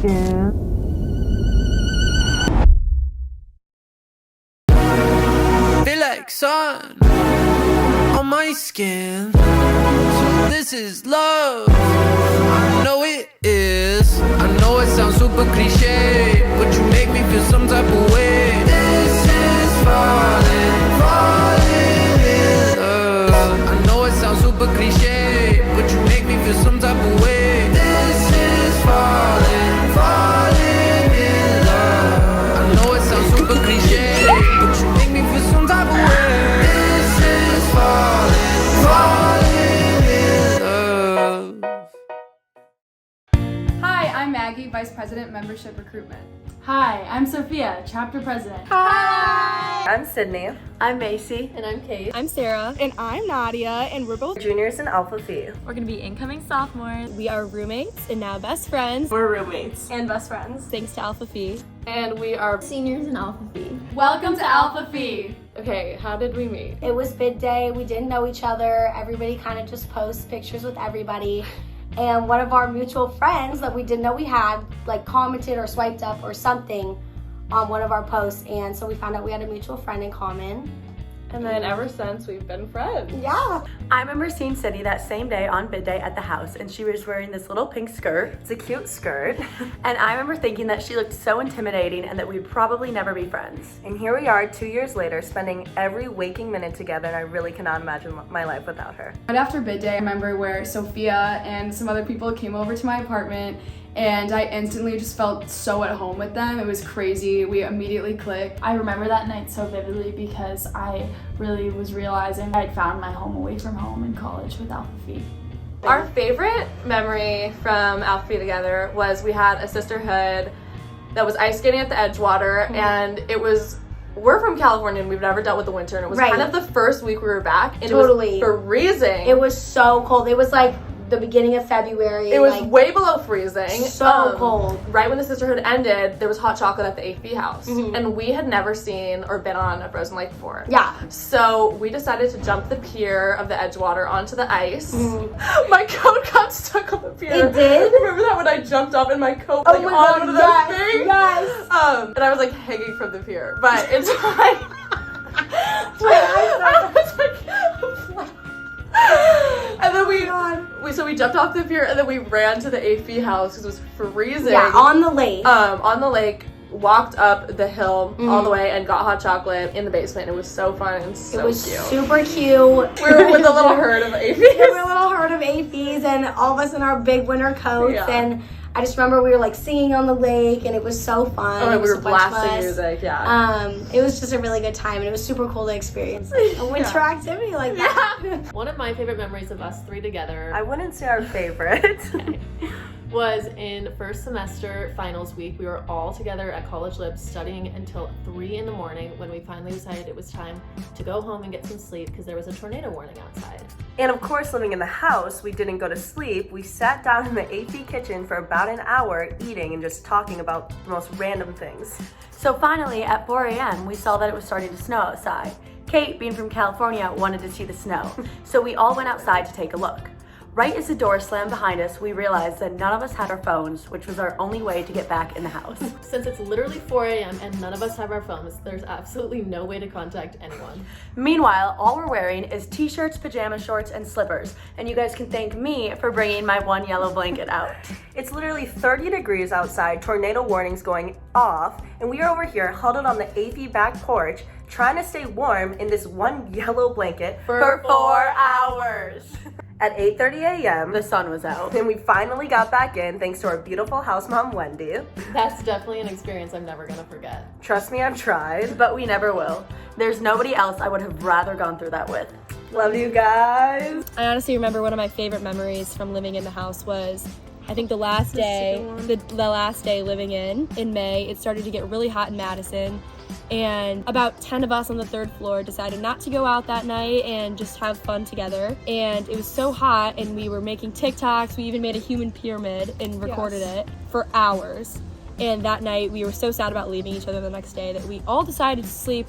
skin. Feel like sun on my skin. So this is love. I know it is. I know it sounds super cliche, but you make me feel some type of way. This is falling, falling in love. I know it sounds super cliche, but you make me feel some type of way. This is falling, falling in love. I know it sounds super cliche, but you make me feel some type of way. This is falling, falling in love. Hi, I'm Maggie, Vice President, Membership Recruitment. Hi, I'm Sophia, Chapter President. Hi! I'm Sydney. I'm Macy. And I'm Kate. I'm Sarah. And I'm Nadia, and we're both juniors in Alpha Phi. We're gonna be incoming sophomores. We are roommates and now best friends. We're roommates. And best friends. Thanks to Alpha Phi. And we are seniors in Alpha Phi. Welcome to Alpha Phi. Okay, how did we meet? It was bid day. We didn't know each other. Everybody kind of just posts pictures with everybody. And one of our mutual friends that we didn't know we had, like, commented or swiped up or something on one of our posts. And so we found out we had a mutual friend in common. And then ever since, we've been friends. Yeah. I remember seeing Sydney that same day on bid day at the house, and she was wearing this little pink skirt. It's a cute skirt. And I remember thinking that she looked so intimidating and that we'd probably never be friends. And here we are 2 years later, spending every waking minute together, and I really cannot imagine my life without her. Right after bid day, I remember where Sophia and some other people came over to my apartment, and I instantly just felt so at home with them. It was crazy. We immediately clicked. I remember that night so vividly because I really was realizing I'd found my home away from home in college with Alpha Phi. Our favorite memory from Alpha Phi together was we had a sisterhood that was ice skating at the Edgewater, and we're from California and we've never dealt with the winter, and it was kind of the first week we were back, and Totally. it was freezing. It was so cold. It was like the beginning of February. It was way below freezing. So cold. Right when the sisterhood ended, there was hot chocolate at the AFB house. And we had never seen or been on a frozen lake before. Yeah. So we decided to jump the pier of the Edgewater onto the ice. My coat got stuck on the pier. It did? Remember that when I jumped up and my coat onto the thing? Yes. And I was like hanging from the pier. But it's fine. And then we jumped off the pier and then we ran to the AFB house because it was freezing. Yeah, on the lake. On the lake, walked up the hill all the way and got hot chocolate in the basement. It was so fun and so cute. It was super cute. We were with a little herd of AFBs. We were a little herd of AFBs and all of us in our big winter coats. Yeah. And I just remember we were like singing on the lake and it was so fun. Oh, and we were It was a bunch of blasting us. music, yeah. It was just a really good time and it was super cool to experience a winter activity like that. One of my favorite memories of us three together I wouldn't say our favorite. was in first semester finals week. We were all together at College Libs studying until 3 in the morning when we finally decided it was time to go home and get some sleep because there was a tornado warning outside. And of course, living in the house, we didn't go to sleep. We sat down in the AFB kitchen for about an hour eating and just talking about the most random things. So finally, at 4 a.m., we saw that it was starting to snow outside. Kate, being from California, wanted to see the snow, so we all went outside to take a look. Right as the door slammed behind us, we realized that none of us had our phones, which was our only way to get back in the house. Since it's literally 4 a.m. and none of us have our phones, there's absolutely no way to contact anyone. Meanwhile, all we're wearing is t-shirts, pajama shorts, and slippers, and you guys can thank me for bringing my one yellow blanket out. It's literally 30 degrees outside, tornado warnings going off, and we are over here huddled on the AFB back porch trying to stay warm in this one yellow blanket for 4 hours. At 8:30 a.m., The sun was out. and we finally got back in thanks to our beautiful house mom, Wendy. That's definitely an experience I'm never gonna forget. Trust me, I've tried. But we never will. There's nobody else I would have rather gone through that with. Love you guys. I honestly remember one of my favorite memories from living in the house was, I think the last day living in May. It started to get really hot in Madison, and about 10 of us on the third floor decided not to go out that night and just have fun together. And it was so hot, and we were making TikToks. We even made a human pyramid and recorded it for hours. And that night we were so sad about leaving each other the next day that we all decided to sleep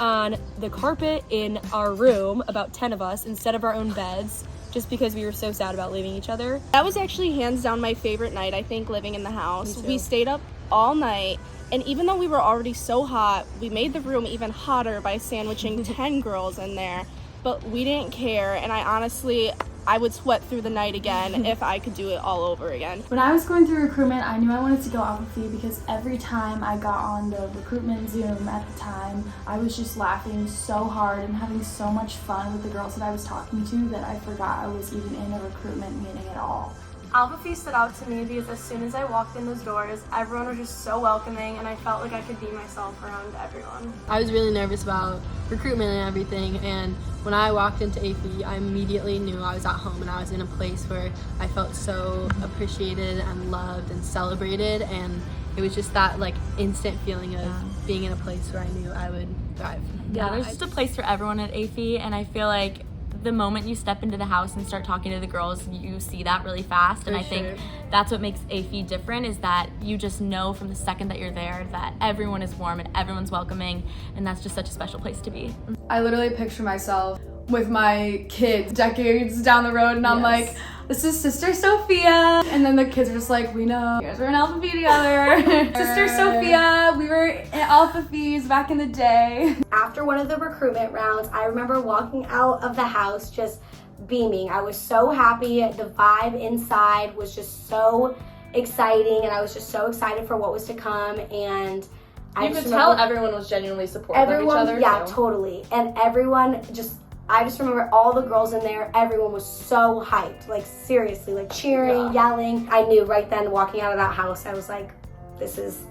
on the carpet in our room, about 10 of us, instead of our own beds, just because we were so sad about leaving each other. That was actually hands down my favorite night, I think, living in the house. We stayed up all night, and even though we were already so hot, we made the room even hotter by sandwiching 10 girls in there. But we didn't care, and I would sweat through the night again if I could do it all over again. When I was going through recruitment, I knew I wanted to go Alpha Phi because every time I got on the recruitment Zoom at the time, I was just laughing so hard and having so much fun with the girls that I was talking to that I forgot I was even in a recruitment meeting at all. Alpha Phi stood out to me because as soon as I walked in those doors, everyone was just so welcoming and I felt like I could be myself around everyone. I was really nervous about recruitment and everything, and when I walked into APHE, I immediately knew I was at home and I was in a place where I felt so appreciated and loved and celebrated, and it was just that like instant feeling of being in a place where I knew I would thrive. Yeah, there's just a place for everyone at APHE, and I feel like the moment you step into the house and start talking to the girls, you see that really fast. And I think that's what makes APHE different, is that you just know from the second that you're there that everyone is warm and everyone's welcoming, and that's just such a special place to be. I literally picture myself with my kids decades down the road, and I'm like, this is Sister Sophia. And then the kids are just like, we know. You guys were in Alpha Phi together. Sister Sophia, we were in Alpha Phi's back in the day. After one of the recruitment rounds, I remember walking out of the house just beaming. I was so happy. The vibe inside was just so exciting, and I was just so excited for what was to come. And you could tell everyone was genuinely supportive of each other. Yeah, totally. And everyone I just remember all the girls in there, everyone was so hyped, like seriously, like cheering, yelling. I knew right then walking out of that house, I was like,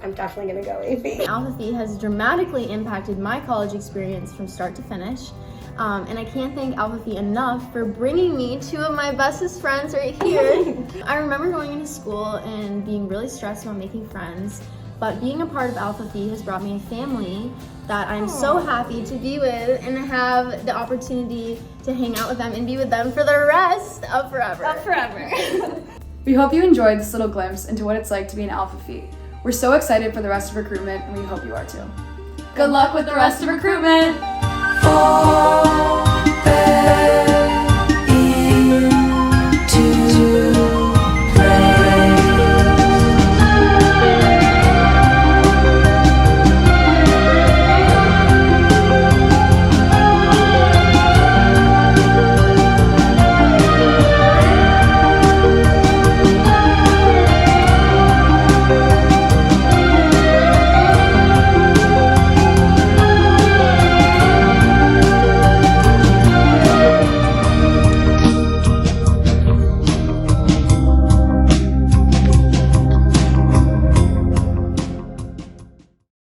I'm definitely gonna go APHE. Alpha Phi has dramatically impacted my college experience from start to finish. And I can't thank Alpha Phi enough for bringing me two of my bestest friends right here. I remember going into school and being really stressed about making friends, but being a part of Alpha Phi has brought me a family that I'm so happy to be with and have the opportunity to hang out with them and be with them for the rest of forever. We hope you enjoyed this little glimpse into what it's like to be an Alpha Phi. We're so excited for the rest of recruitment, and we hope you are too. Good luck with the rest of recruitment!